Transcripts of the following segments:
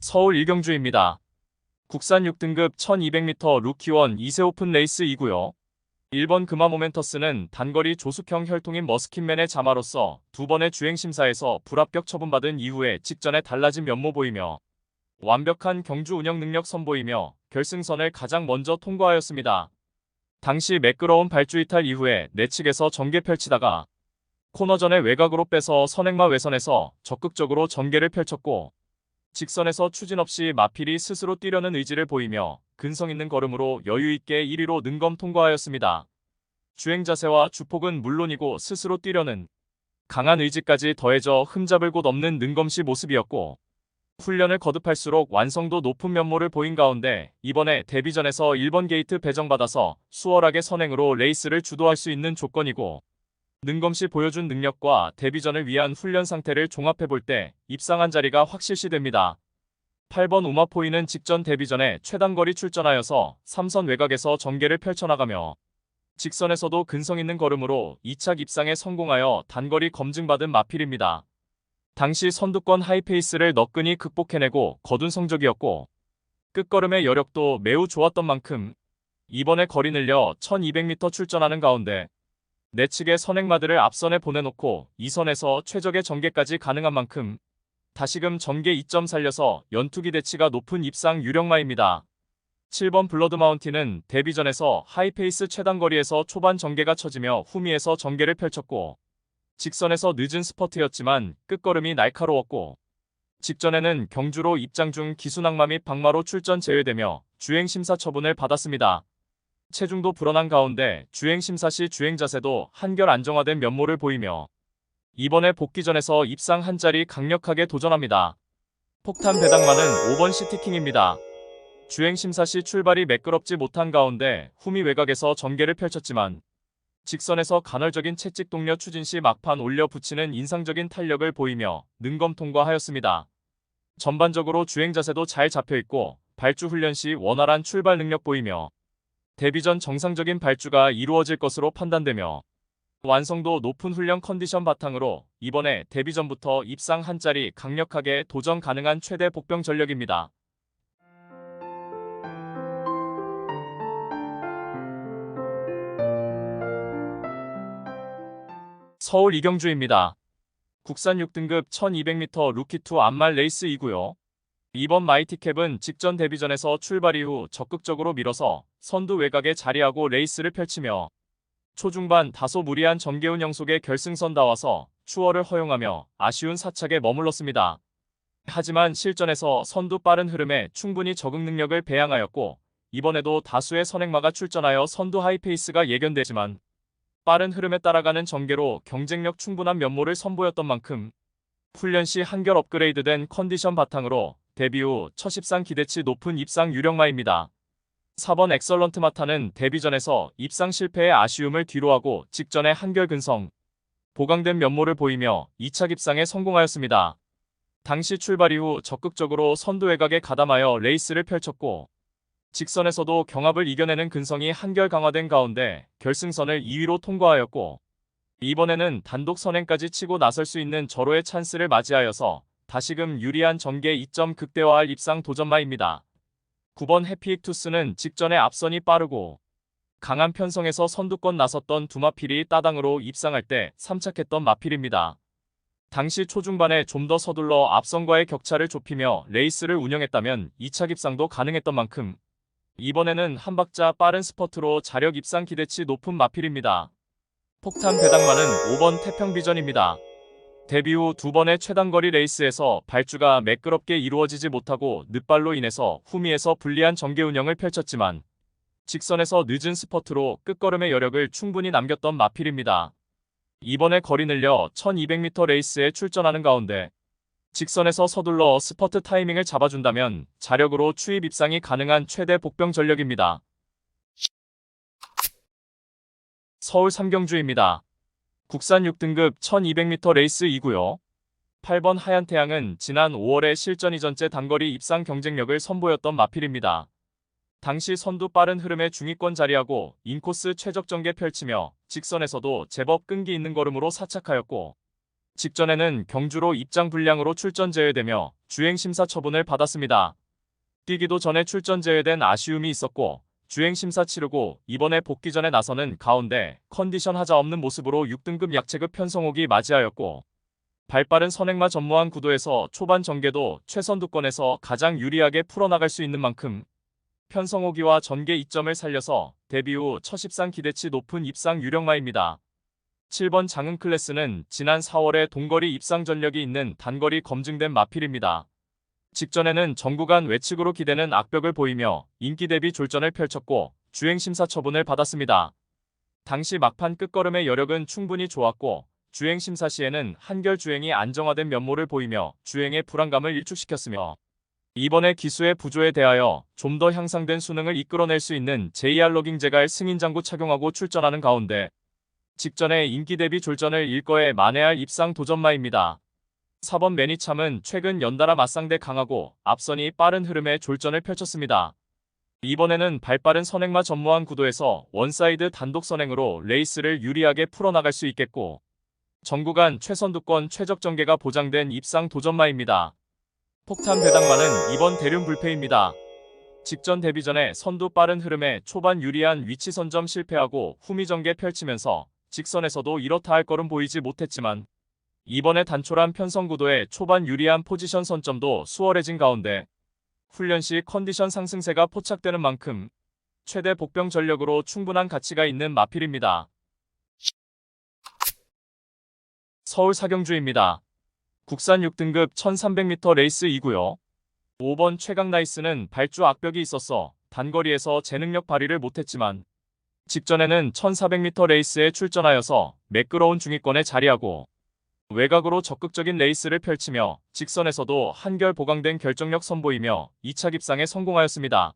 서울 이경주입니다. 국산 6등급 1200m 루키원 2세 오픈 레이스2구요. 1번 금화 모멘터스는 단거리 조숙형 혈통인 머스킨맨의 자마로서 두 번의 주행심사에서 불합격 처분받은 이후에 직전에 달라진 면모 보이며 완벽한 경주 운영 능력 선보이며 결승선을 가장 먼저 통과하였습니다. 당시 매끄러운 발주 이탈 이후에 내측에서 전개 펼치다가 코너전의 외곽으로 빼서 선행마 외선에서 적극적으로 전개를 펼쳤고 직선에서 추진 없이 마필이 스스로 뛰려는 의지를 보이며 근성 있는 걸음으로 여유있게 1위로 능검 통과하였습니다. 주행 자세와 주폭은 물론이고 스스로 뛰려는 강한 의지까지 더해져 흠잡을 곳 없는 능검씨 모습이었고 훈련을 거듭할수록 완성도 높은 면모를 보인 가운데 이번에 데뷔전에서 1번 게이트 배정받아서 수월하게 선행으로 레이스를 주도할 수 있는 조건이고 능검씨 보여준 능력과 데뷔전을 위한 훈련 상태를 종합해볼 때 입상한 자리가 확실시됩니다. 8번 우마포이는 직전 데뷔전에 최단거리 출전하여서 3선 외곽에서 전개를 펼쳐나가며 직선에서도 근성 있는 걸음으로 2착 입상에 성공하여 단거리 검증받은 마필입니다. 당시 선두권 하이페이스를 너끈히 극복해내고 거둔 성적이었고 끝걸음의 여력도 매우 좋았던 만큼 이번에 거리 늘려 1200m 출전하는 가운데 내측의 선행마들을 앞선에 보내놓고 2선에서 최적의 전개까지 가능한 만큼 다시금 전개 2점 살려서 연투기 대치가 높은 입상 유력마입니다. 7번 블러드 마운틴은 데뷔전에서 하이페이스 최단거리에서 초반 전개가 처지며 후미에서 전개를 펼쳤고 직선에서 늦은 스퍼트였지만 끝걸음이 날카로웠고 직전에는 경주로 입장 중 기순악마 및 박마로 출전 제외되며 주행심사 처분을 받았습니다. 체중도 불어난 가운데 주행심사 시 주행 자세도 한결 안정화된 면모를 보이며 이번에 복귀전에서 입상 한 자리 강력하게 도전합니다. 폭탄 배당마는 5번 시티킹입니다. 주행심사 시 출발이 매끄럽지 못한 가운데 후미 외곽에서 전개를 펼쳤지만 직선에서 간헐적인 채찍 동력 추진 시 막판 올려 붙이는 인상적인 탄력을 보이며 능검 통과하였습니다. 전반적으로 주행 자세도 잘 잡혀있고 발주 훈련 시 원활한 출발 능력 보이며 데뷔전 정상적인 발주가 이루어질 것으로 판단되며 완성도 높은 훈련 컨디션 바탕으로 이번에 데뷔전부터 입상 한 자리 강력하게 도전 가능한 최대 복병 전력입니다. 서울 이경주입니다. 국산 6등급 1200m 루키2 암말 레이스2구요. 이번 마이티캡은 직전 데뷔전에서 출발 이후 적극적으로 밀어서 선두 외곽에 자리하고 레이스를 펼치며 초중반 다소 무리한 전개 운영 속에 결승선 닿아서 추월을 허용하며 아쉬운 사착에 머물렀습니다. 하지만 실전에서 선두 빠른 흐름에 충분히 적응 능력을 배양하였고 이번에도 다수의 선행마가 출전하여 선두 하이페이스가 예견되지만 빠른 흐름에 따라가는 전개로 경쟁력 충분한 면모를 선보였던 만큼 훈련 시 한결 업그레이드된 컨디션 바탕으로 데뷔 후 첫 입상 기대치 높은 입상 유력마입니다. 4번 엑설런트 마타는 데뷔전에서 입상 실패의 아쉬움을 뒤로하고 직전에 한결 근성, 보강된 면모를 보이며 2착 입상에 성공하였습니다. 당시 출발 이후 적극적으로 선두 외곽에 가담하여 레이스를 펼쳤고 직선에서도 경합을 이겨내는 근성이 한결 강화된 가운데 결승선을 2위로 통과하였고 이번에는 단독 선행까지 치고 나설 수 있는 절호의 찬스를 맞이하여서 다시금 유리한 전개 2점 극대화할 입상 도전마입니다. 9번 해피익투스는 직전에 앞선이 빠르고 강한 편성에서 선두권 나섰던 두 마필이 따당으로 입상할 때 3착했던 마필입니다. 당시 초중반에 좀 더 서둘러 앞선과의 격차를 좁히며 레이스를 운영했다면 2착 입상도 가능했던 만큼 이번에는 한 박자 빠른 스퍼트로 자력 입상 기대치 높은 마필입니다. 폭탄 배당마는 5번 태평비전입니다. 데뷔 후 두 번의 최단거리 레이스에서 발주가 매끄럽게 이루어지지 못하고 늦발로 인해서 후미에서 불리한 전개 운영을 펼쳤지만 직선에서 늦은 스퍼트로 끝걸음의 여력을 충분히 남겼던 마필입니다. 이번에 거리 늘려 1200m 레이스에 출전하는 가운데 직선에서 서둘러 스퍼트 타이밍을 잡아준다면 자력으로 추입 입상이 가능한 최대 복병 전력입니다. 서울 삼경주입니다. 국산 6등급 1200m 레이스2구요. 8번 하얀태양은 지난 5월에 실전 이전째 단거리 입상 경쟁력을 선보였던 마필입니다. 당시 선두 빠른 흐름의 중위권 자리하고 인코스 최적 전개 펼치며 직선에서도 제법 끈기 있는 걸음으로 사착하였고 직전에는 경주로 입장 불량으로 출전 제외되며 주행 심사 처분을 받았습니다. 뛰기도 전에 출전 제외된 아쉬움이 있었고 주행 심사 치르고 이번에 복귀 전에 나서는 가운데 컨디션 하자 없는 모습으로 6등급 약체급 편성옥이 맞이하였고 발빠른 선행마 전무한 구도에서 초반 전개도 최선두권에서 가장 유리하게 풀어나갈 수 있는 만큼 편성호기와 전개 이점을 살려서 데뷔 후 첫 입상 기대치 높은 입상 유력마입니다. 7번 장흥 클래스는 지난 4월에 동거리 입상 전력이 있는 단거리 검증된 마필입니다. 직전에는 정구간 외측으로 기대는 악벽을 보이며 인기 대비 졸전을 펼쳤고 주행심사 처분을 받았습니다. 당시 막판 끝걸음의 여력은 충분히 좋았고 주행심사 시에는 한결 주행이 안정화된 면모를 보이며 주행의 불안감을 일축시켰으며 이번에 기수의 부조에 대하여 좀 더 향상된 수능을 이끌어낼 수 있는 JR 러깅 제갈 승인장구 착용하고 출전하는 가운데 직전에 인기 대비 졸전을 일거에 만회할 입상 도전마입니다. 4번 매니참은 최근 연달아 맞상대 강하고 앞선이 빠른 흐름의 졸전을 펼쳤습니다. 이번에는 발빠른 선행마 전무한 구도에서 원사이드 단독 선행으로 레이스를 유리하게 풀어나갈 수 있겠고 전구간 최선두권 최적 전개가 보장된 입상 도전마입니다. 폭탄 배당마는 이번 대륜 불패입니다. 직전 데뷔 전에 선두 빠른 흐름에 초반 유리한 위치 선점 실패하고 후미 전개 펼치면서 직선에서도 이렇다 할 걸음 보이지 못했지만 이번에 단촐한 편성 구도에 초반 유리한 포지션 선점도 수월해진 가운데 훈련 시 컨디션 상승세가 포착되는 만큼 최대 복병 전력으로 충분한 가치가 있는 마필입니다. 서울 사경주입니다. 국산 6등급 1300m 레이스이고요. 5번 최강나이스는 발주 악벽이 있어서 단거리에서 제 능력 발휘를 못했지만 직전에는 1400m 레이스에 출전하여서 매끄러운 중위권에 자리하고 외곽으로 적극적인 레이스를 펼치며 직선에서도 한결 보강된 결정력 선보이며 2차 입상에 성공하였습니다.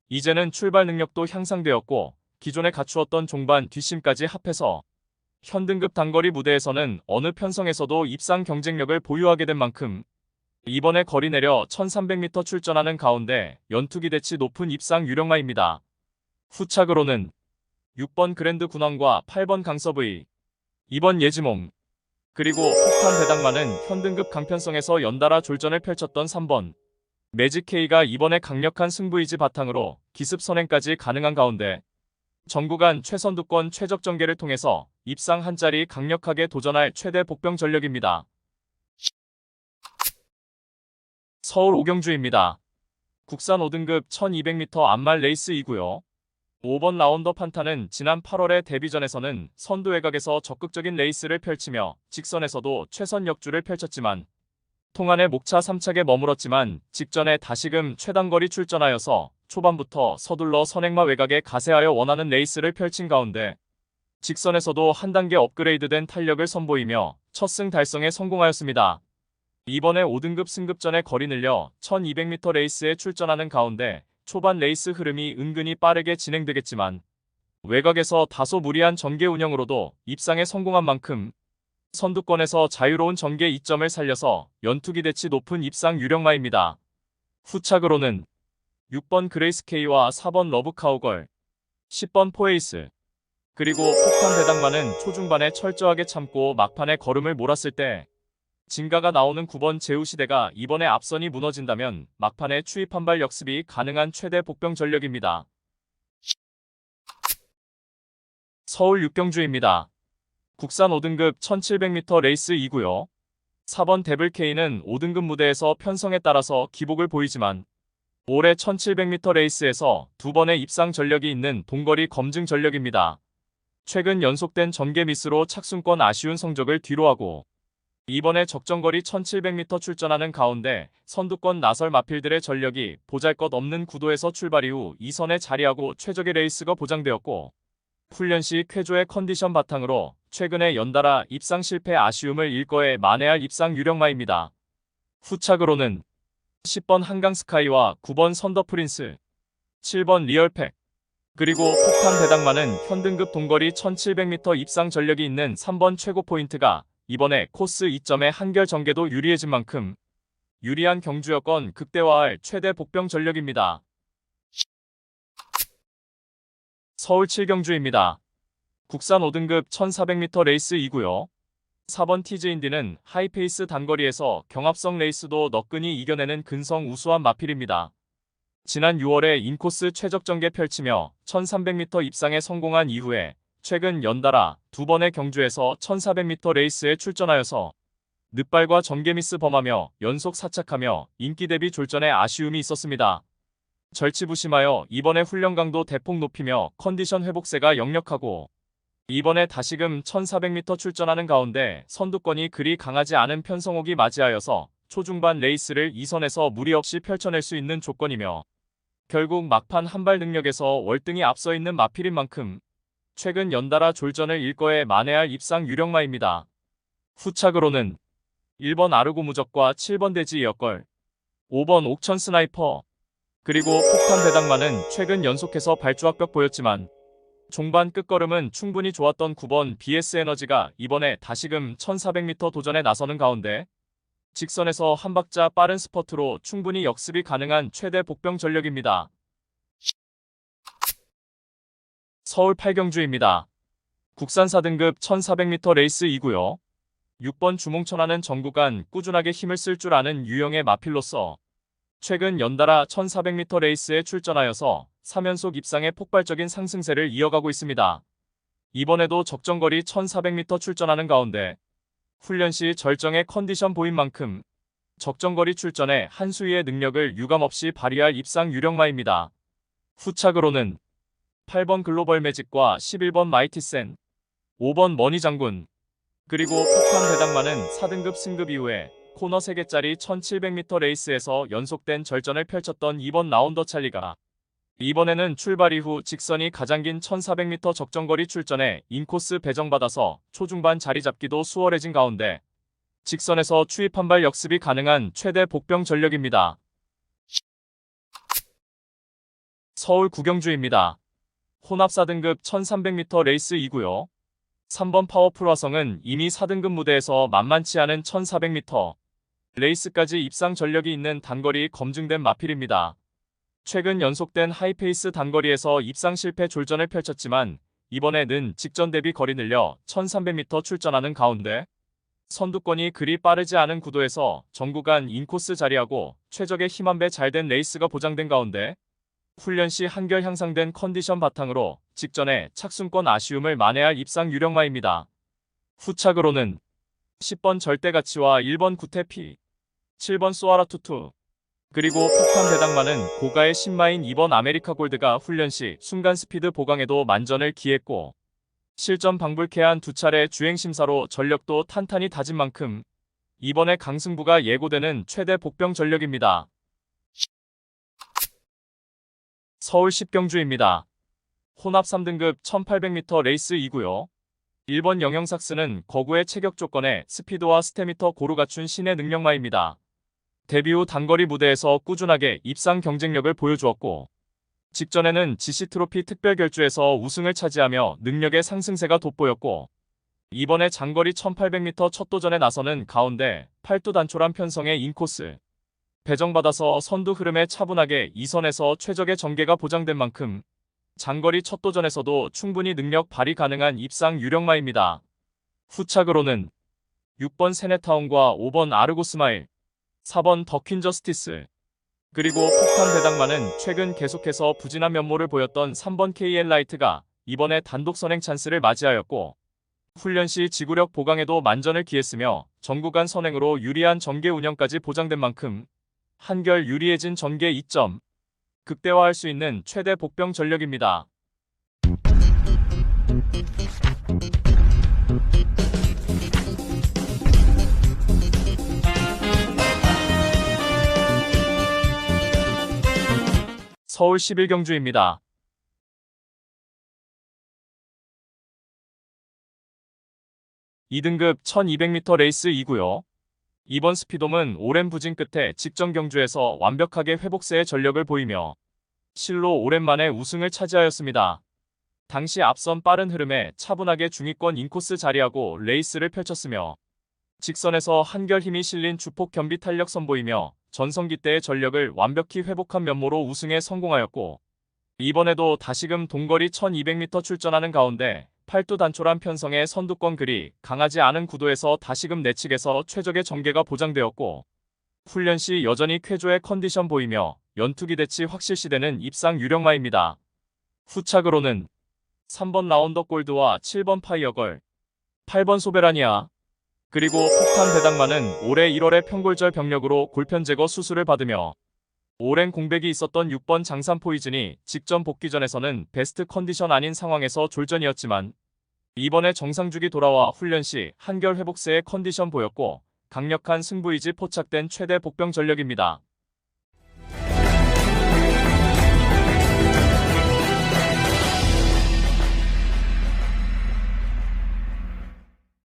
이제는 출발 능력도 향상되었고 기존에 갖추었던 종반 뒷심까지 합해서 현등급 단거리 무대에서는 어느 편성에서도 입상 경쟁력을 보유하게 된 만큼 이번에 거리 내려 1300m 출전하는 가운데 연투기대치 높은 입상 유력마입니다. 후착으로는 6번 그랜드 군왕과 8번 강서브이, 2번 예지몽, 그리고 폭탄 배당마는 현등급 강편성에서 연달아 졸전을 펼쳤던 3번 매직K가 이번에 강력한 승부이지 바탕으로 기습 선행까지 가능한 가운데 전구간 최선두권 최적 전개를 통해서 입상 한 자리 강력하게 도전할 최대 복병 전력입니다. 서울 오경주입니다. 국산 5등급 1200m 암말 레이스이고요. 5번 라운더 판타는 지난 8월의 데뷔전에서는 선두 외곽에서 적극적인 레이스를 펼치며 직선에서도 최선 역주를 펼쳤지만 통안의 목차 3착에 머물었지만 직전에 다시금 최단거리 출전하여서 초반부터 서둘러 선행마 외곽에 가세하여 원하는 레이스를 펼친 가운데 직선에서도 한 단계 업그레이드된 탄력을 선보이며 첫 승 달성에 성공하였습니다. 이번에 5등급 승급전에 거리 늘려 1200m 레이스에 출전하는 가운데 초반 레이스 흐름이 은근히 빠르게 진행되겠지만 외곽에서 다소 무리한 전개 운영으로도 입상에 성공한 만큼 선두권에서 자유로운 전개 이점을 살려서 연투기대치 높은 입상 유력마입니다. 후착으로는 6번 그레이스K와 4번 러브카우걸, 10번 포에이스, 그리고 폭탄 배당마는 초중반에 철저하게 참고 막판에 걸음을 몰았을 때 진가가 나오는 9번 제우시대가 이번에 앞선이 무너진다면 막판에 추입 한발 역습이 가능한 최대 복병 전력입니다. 서울 육경주입니다. 국산 5등급 1700m 레이스이고요. 4번 데블K는 5등급 무대에서 편성에 따라서 기복을 보이지만 올해 1700m 레이스에서 2번의 입상 전력이 있는 동거리 검증 전력입니다. 최근 연속된 전개 미스로 착순권 아쉬운 성적을 뒤로하고 이번에 적정거리 1700m 출전하는 가운데 선두권 나설 마필들의 전력이 보잘것없는 구도에서 출발 이후 2선에 자리하고 최적의 레이스가 보장되었고 훈련 시 쾌조의 컨디션 바탕으로 최근에 연달아 입상 실패 아쉬움을 일거에 만회할 입상 유력마입니다. 후착으로는 10번 한강스카이와 9번 선더프린스, 7번 리얼팩, 그리고 폭탄 배당마는 현등급 동거리 1700m 입상 전력이 있는 3번 최고 포인트가 이번에 코스 2점의 한결 전개도 유리해진 만큼 유리한 경주 여건 극대화할 최대 복병 전력입니다. 서울 7경주입니다. 국산 5등급 1400m 레이스이고요. 4번 티즈인디는 하이페이스 단거리에서 경합성 레이스도 너끈히 이겨내는 근성 우수한 마필입니다. 지난 6월에 인코스 최적 전개 펼치며 1300m 입상에 성공한 이후에 최근 연달아 2번의 경주에서 1400m 레이스에 출전하여서 늦발과 전개 미스 범하며 연속 사착하며 인기 대비 졸전에 아쉬움이 있었습니다. 절치부심하여 이번에 훈련 강도 대폭 높이며 컨디션 회복세가 역력하고 이번에 다시금 1400m 출전하는 가운데 선두권이 그리 강하지 않은 편성옥이 맞이하여서 초중반 레이스를 2선에서 무리 없이 펼쳐낼 수 있는 조건이며 결국 막판 한발 능력에서 월등히 앞서 있는 마필인 만큼 최근 연달아 졸전을 일거에 만회할 입상 유력마입니다. 후착으로는 1번 아르고 무적과 7번 대지 이어걸, 5번 옥천 스나이퍼, 그리고 폭탄 배당만은 최근 연속해서 발주악벽 보였지만 종반 끝걸음은 충분히 좋았던 9번 BS 에너지가 이번에 다시금 1400m 도전에 나서는 가운데 직선에서 한 박자 빠른 스퍼트로 충분히 역습이 가능한 최대 복병 전력입니다. 서울 8경주입니다. 국산 4등급 1400m 레이스 2구요. 6번 주몽천하는 전 구간 꾸준하게 힘을 쓸 줄 아는 유형의 마필로서 최근 연달아 1400m 레이스에 출전하여서 3연속 입상의 폭발적인 상승세를 이어가고 있습니다. 이번에도 적정거리 1400m 출전하는 가운데 훈련 시 절정의 컨디션 보인 만큼 적정거리 출전에 한 수위의 능력을 유감없이 발휘할 입상 유력마입니다. 후착으로는 8번 글로벌 매직과 11번 마이티센, 5번 머니장군, 그리고 폭탄 배당만은 4등급 승급 이후에 코너 3개짜리 1700m 레이스에서 연속된 절전을 펼쳤던 2번 라운더 찰리가 이번에는 출발 이후 직선이 가장 긴 1400m 적정거리 출전에 인코스 배정받아서 초중반 자리 잡기도 수월해진 가운데 직선에서 추입 한 발 역습이 가능한 최대 복병 전력입니다. 서울 구경주입니다. 혼합 4등급 1300m 레이스 2구요. 3번 파워풀 화성은 이미 4등급 무대에서 만만치 않은 1400m 레이스까지 입상 전력이 있는 단거리 검증된 마필입니다. 최근 연속된 하이페이스 단거리에서 입상 실패 졸전을 펼쳤지만 이번에는 직전 대비 거리 늘려 1300m 출전하는 가운데 선두권이 그리 빠르지 않은 구도에서 전 구간 인코스 자리하고 최적의 힘 한 배 잘된 레이스가 보장된 가운데 훈련 시 한결 향상된 컨디션 바탕으로 직전에 착순권 아쉬움을 만회할 입상 유력마입니다. 후착으로는 10번 절대가치와 1번 구테피, 7번 소아라투투, 그리고 폭탄 배당만은 고가의 신마인 2번 아메리카 골드가 훈련 시 순간 스피드 보강에도 만전을 기했고 실전 방불케한 두 차례 주행심사로 전력도 탄탄히 다진 만큼 이번에 강승부가 예고되는 최대 복병 전력입니다. 서울 10경주입니다. 혼합 3등급 1800m 레이스 2구요. 1번 영영삭스는 거구의 체격 조건에 스피드와 스태미터 고루 갖춘 신의 능력마입니다. 데뷔 후 단거리 무대에서 꾸준하게 입상 경쟁력을 보여주었고 직전에는 GC 트로피 특별 결주에서 우승을 차지하며 능력의 상승세가 돋보였고 이번에 장거리 1800m 첫 도전에 나서는 가운데 팔두 단촐한 편성의 인코스 배정받아서 선두 흐름에 차분하게 2선에서 최적의 전개가 보장된 만큼 장거리 첫 도전에서도 충분히 능력 발휘 가능한 입상 유력마입니다. 후착으로는 6번 세네타운과 5번 아르고스마일, 4번 더퀸 저스티스, 그리고 폭탄 배당만은 최근 계속해서 부진한 면모를 보였던 3번 KL 라이트가 이번에 단독 선행 찬스를 맞이하였고 훈련 시 지구력 보강에도 만전을 기했으며 전구간 선행으로 유리한 전개 운영까지 보장된 만큼 한결 유리해진 전개 2점 극대화할 수 있는 최대 복병 전력입니다. 서울 11경주입니다. 2등급 1200m 레이스 2구요. 이번 스피돔은 오랜 부진 끝에 직전 경주에서 완벽하게 회복세의 전력을 보이며 실로 오랜만에 우승을 차지하였습니다. 당시 앞선 빠른 흐름에 차분하게 중위권 인코스 자리하고 레이스를 펼쳤으며 직선에서 한결 힘이 실린 주폭 겸비 탄력 선보이며 전성기 때의 전력을 완벽히 회복한 면모로 우승에 성공하였고 이번에도 다시금 동거리 1200m 출전하는 가운데 팔두 단촐한 편성의 선두권 그리 강하지 않은 구도에서 다시금 내측에서 최적의 전개가 보장되었고 훈련 시 여전히 쾌조의 컨디션 보이며 연투기 대치 확실시되는 입상 유력마입니다. 후착으로는 3번 라운더 골드와 7번 파이어걸, 8번 소베라니아, 그리고 폭탄 배당만은 올해 1월에 평골절 병력으로 골편 제거 수술을 받으며 오랜 공백이 있었던 6번 장산 포이즌이 직전 복귀전에서는 베스트 컨디션 아닌 상황에서 졸전이었지만 이번에 정상주기 돌아와 훈련 시 한결 회복세의 컨디션 보였고 강력한 승부의지 포착된 최대 복병 전력입니다.